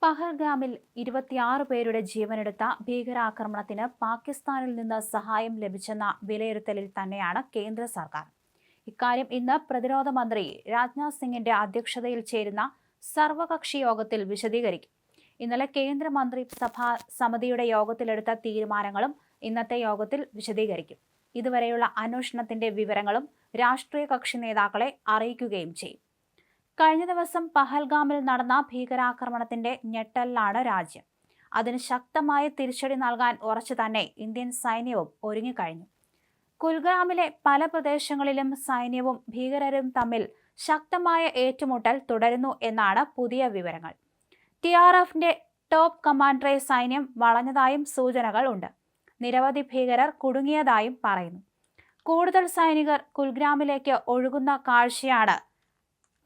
പഹൽഗാമിൽ 26 പേരുടെ ജീവനെടുത്ത ഭീകരാക്രമണത്തിന് പാകിസ്ഥാനിൽ നിന്ന് സഹായം ലഭിച്ചെന്ന വിലയിരുത്തലിൽ തന്നെയാണ് കേന്ദ്ര സർക്കാർ. ഇക്കാര്യം ഇന്ന് പ്രതിരോധ മന്ത്രി രാജ്നാഥ് സിംഗിന്റെ അധ്യക്ഷതയിൽ ചേരുന്ന സർവകക്ഷി യോഗത്തിൽ വിശദീകരിക്കും. ഇന്നലെ കേന്ദ്ര മന്ത്രിസഭാ സമിതിയുടെ യോഗത്തിലെടുത്ത തീരുമാനങ്ങളും ഇന്നത്തെ യോഗത്തിൽ വിശദീകരിക്കും. ഇതുവരെയുള്ള അന്വേഷണത്തിന്റെ വിവരങ്ങളും രാഷ്ട്രീയ കക്ഷി നേതാക്കളെ അറിയിക്കുകയും ചെയ്യും. കഴിഞ്ഞ ദിവസം പഹൽഗാമിൽ നടന്ന ഭീകരാക്രമണത്തിന്റെ ഞെട്ടലിലാണ് രാജ്യം. അതിന് ശക്തമായ തിരിച്ചടി നൽകാൻ ഉറച്ചു തന്നെ ഇന്ത്യൻ സൈന്യവും ഒരുങ്ങിക്കഴിഞ്ഞു. കുൽഗാമിലെ പല പ്രദേശങ്ങളിലും സൈന്യവും ഭീകരരും തമ്മിൽ ശക്തമായ ഏറ്റുമുട്ടൽ തുടരുന്നു എന്നാണ് പുതിയ വിവരങ്ങൾ. TRFന്റെ ടോപ്പ് കമാൻഡറെ സൈന്യം വളഞ്ഞതായും സൂചനകൾ ഉണ്ട്. നിരവധി ഭീകരർ കുടുങ്ങിയതായും പറയുന്നു. കൂടുതൽ സൈനികർ കുൽഗ്രാമിലേക്ക് ഒഴുകുന്ന കാഴ്ചയാണ്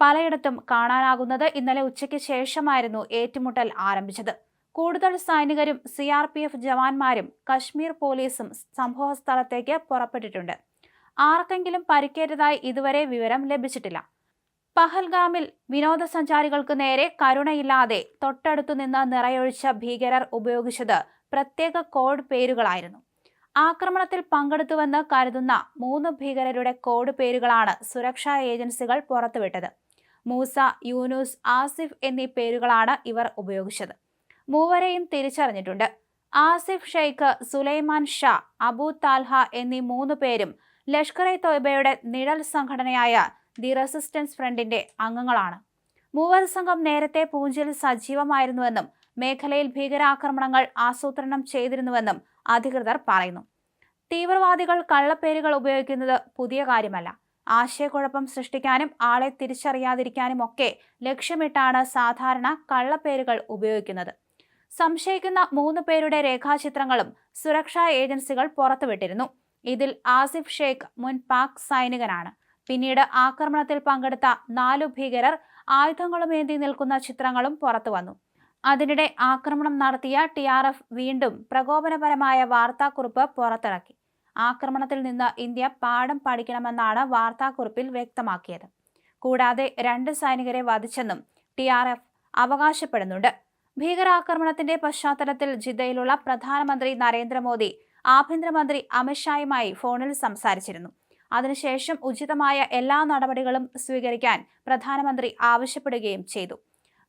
പലയിടത്തും കാണാനാകുന്നത്. ഇന്നലെ ഉച്ചയ്ക്ക് ശേഷമായിരുന്നു ഏറ്റുമുട്ടൽ ആരംഭിച്ചത്. കൂടുതൽ സൈനികരും CRPF ജവാന്മാരും കശ്മീർ പോലീസും സംഭവ സ്ഥലത്തേക്ക് പുറപ്പെട്ടിട്ടുണ്ട്. ആർക്കെങ്കിലും പരിക്കേറ്റതായി ഇതുവരെ വിവരം ലഭിച്ചിട്ടില്ല. പഹൽഗാമിൽ വിനോദസഞ്ചാരികൾക്ക് നേരെ കരുണയില്ലാതെ തൊട്ടടുത്തു നിന്ന് നിറയൊഴിച്ച ഭീകരർ ഉപയോഗിച്ചത് പ്രത്യേക കോഡ് പേരുകളായിരുന്നു. ആക്രമണത്തിൽ പങ്കെടുത്തുവെന്ന് കരുതുന്ന 3 ഭീകരരുടെ കോഡ് പേരുകളാണ് സുരക്ഷാ ഏജൻസികൾ പുറത്തുവിട്ടത്. മൂസ, യൂനുസ്, ആസിഫ് എന്നീ പേരുകളാണ് ഇവർ ഉപയോഗിച്ചത്. മൂവരെയും തിരിച്ചറിഞ്ഞിട്ടുണ്ട്. ആസിഫ് ഷെയ്ഖ്, സുലൈമാൻ ഷാ, അബു താൽഹ എന്നീ 3 പേരും ലഷ്കർ-ഇ-തോയ്ബയുടെ നിഴൽ സംഘടനയായ ദി റെസിസ്റ്റൻസ് ഫ്രണ്ടിന്റെ അംഗങ്ങളാണ്. മൂവർ സംഘം നേരത്തെ പൂഞ്ചിൽ സജീവമായിരുന്നുവെന്നും മേഖലയിൽ ഭീകരാക്രമണങ്ങൾ ആസൂത്രണം ചെയ്തിരുന്നുവെന്നും അധികൃതർ പറയുന്നു. തീവ്രവാദികൾ കള്ളപ്പേരുകൾ ഉപയോഗിക്കുന്നത് പുതിയ കാര്യമല്ല. ആശയക്കുഴപ്പം സൃഷ്ടിക്കാനും ആളെ തിരിച്ചറിയാതിരിക്കാനും ഒക്കെ ലക്ഷ്യമിട്ടാണ് സാധാരണ കള്ളപ്പേരുകൾ ഉപയോഗിക്കുന്നത്. സംശയിക്കുന്ന 3 പേരുടെ രേഖാചിത്രങ്ങളും സുരക്ഷാ ഏജൻസികൾ പുറത്തുവിട്ടിരുന്നു. ഇതിൽ ആസിഫ് ഷെയ്ഖ് മുൻ പാക് സൈനികനാണ്. പിന്നീട് ആക്രമണത്തിൽ പങ്കെടുത്ത 4 ഭീകരർ ആയുധങ്ങളുമേന്തി നിൽക്കുന്ന ചിത്രങ്ങളും പുറത്തുവന്നു. അതിനിടെ ആക്രമണം നടത്തിയ TRF വീണ്ടും പ്രകോപനപരമായ വാർത്താക്കുറിപ്പ് പുറത്തിറക്കി. ആക്രമണത്തിൽ നിന്ന് ഇന്ത്യ പാഠം പഠിക്കണമെന്നാണ് വാർത്താക്കുറിപ്പിൽ വ്യക്തമാക്കിയത്. കൂടാതെ 2 സൈനികരെ വധിച്ചെന്നും TRF അവകാശപ്പെടുന്നുണ്ട്. ഭീകരാക്രമണത്തിന്റെ പശ്ചാത്തലത്തിൽ ജിദ്ദയിലുള്ള പ്രധാനമന്ത്രി നരേന്ദ്രമോദി ആഭ്യന്തരമന്ത്രി അമിത്ഷായുമായി ഫോണിൽ സംസാരിച്ചിരുന്നു. അതിനുശേഷം ഉചിതമായ എല്ലാ നടപടികളും സ്വീകരിക്കാൻ പ്രധാനമന്ത്രി ആവശ്യപ്പെടുകയും ചെയ്തു.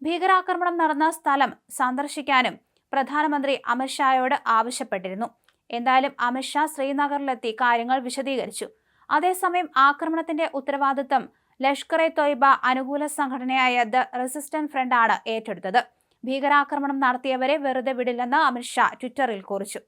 ഭീകരാക്രമണം നടന്ന സ്ഥലം സന്ദർശിക്കാനും പ്രധാനമന്ത്രി അമിത്ഷായോട് ആവശ്യപ്പെട്ടിരുന്നു. എന്തായാലും അമിത്ഷാ ശ്രീനഗറിലെത്തി കാര്യങ്ങൾ വിശദീകരിച്ചു. അതേസമയം ആക്രമണത്തിന്റെ ഉത്തരവാദിത്തം ലഷ്കർ-ഇ-തോയ്ബ അനുകൂല സംഘടനയായ ദ റെസിസ്റ്റൻസ് ഫ്രണ്ട് ആണ് ഏറ്റെടുത്തത്. ഭീകരാക്രമണം നടത്തിയവരെ വെറുതെ വിടില്ലെന്ന് അമിത്ഷാ ട്വിറ്ററിൽ കുറിച്ചു.